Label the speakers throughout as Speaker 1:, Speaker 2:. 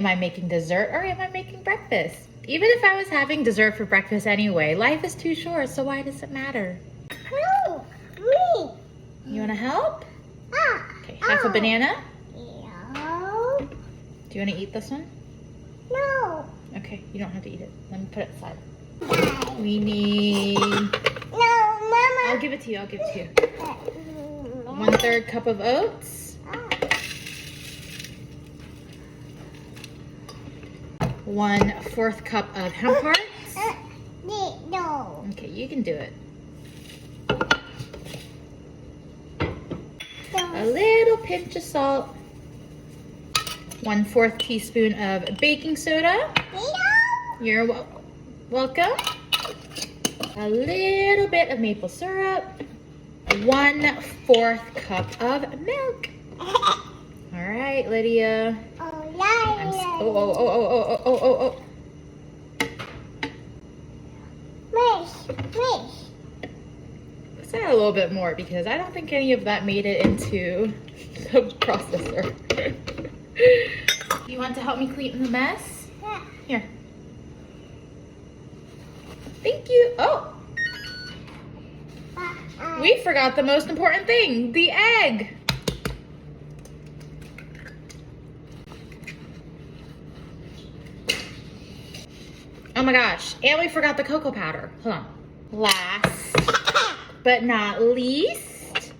Speaker 1: Am I making dessert or am I making breakfast? Even if I was having dessert for breakfast anyway, life is too short, so why does it matter?
Speaker 2: Help me.
Speaker 1: You wanna help? Okay, half a banana.
Speaker 2: No.
Speaker 1: Do you wanna eat this one?
Speaker 2: No.
Speaker 1: Okay, you don't have to eat it. Let me put it aside.
Speaker 2: Bye.
Speaker 1: We need,
Speaker 2: No, Mama.
Speaker 1: I'll give it to you, I'll give it to you. 1/3 cup of oats. 1/4 cup of hemp hearts.
Speaker 2: No.
Speaker 1: Okay, you can do it. A little pinch of salt. 1/4 teaspoon of baking soda. You're welcome. A little bit of maple syrup. 1/4 cup of milk. All right, Lydia. Oh. Let's add a little bit more because I don't think any of that made it into the processor. You want to help me clean the mess? Here. Thank you. Oh, we forgot the most important thing, the egg. Oh my gosh, and we forgot the cocoa powder. Hold on. Last but not least,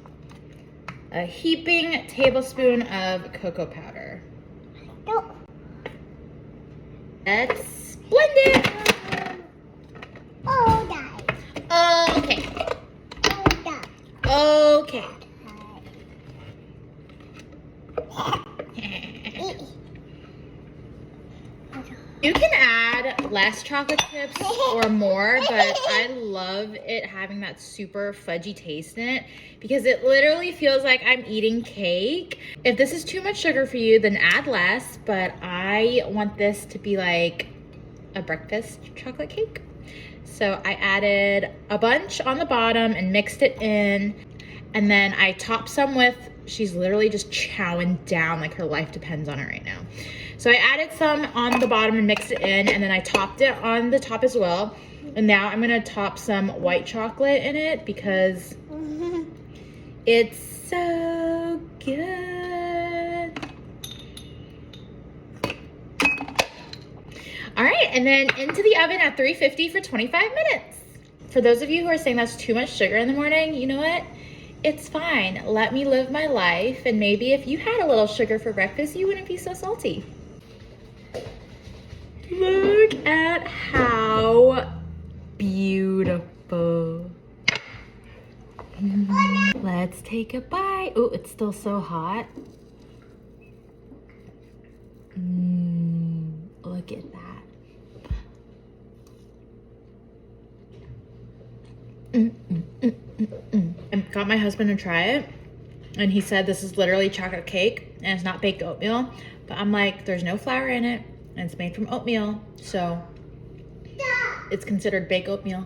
Speaker 1: a heaping tablespoon of cocoa powder. Let's blend it. Okay. Okay. You can add less chocolate chips or more, but I love it having that super fudgy taste in it because it literally feels like I'm eating cake. If this is too much sugar for you, then add less, but I want this to be like a breakfast chocolate cake. So I added a bunch on the bottom and mixed it in, and then I topped some with, she's literally just chowing down like her life depends on it right now. So I added some on the bottom and mixed it in, and then I topped it on the top as well. And now I'm gonna top some white chocolate in it because it's so good. All right, and then into the oven at 350 for 25 minutes. For those of you who are saying that's too much sugar in the morning, you know what? It's fine. Let me live my life, and maybe if you had a little sugar for breakfast, you wouldn't be so salty. Look at how beautiful. Let's take a bite. Oh, it's still so hot. Look at that. I got my husband to try it, and he said this is literally chocolate cake and it's not baked oatmeal, but I'm like, there's no flour in it and it's made from oatmeal, so it's considered baked oatmeal.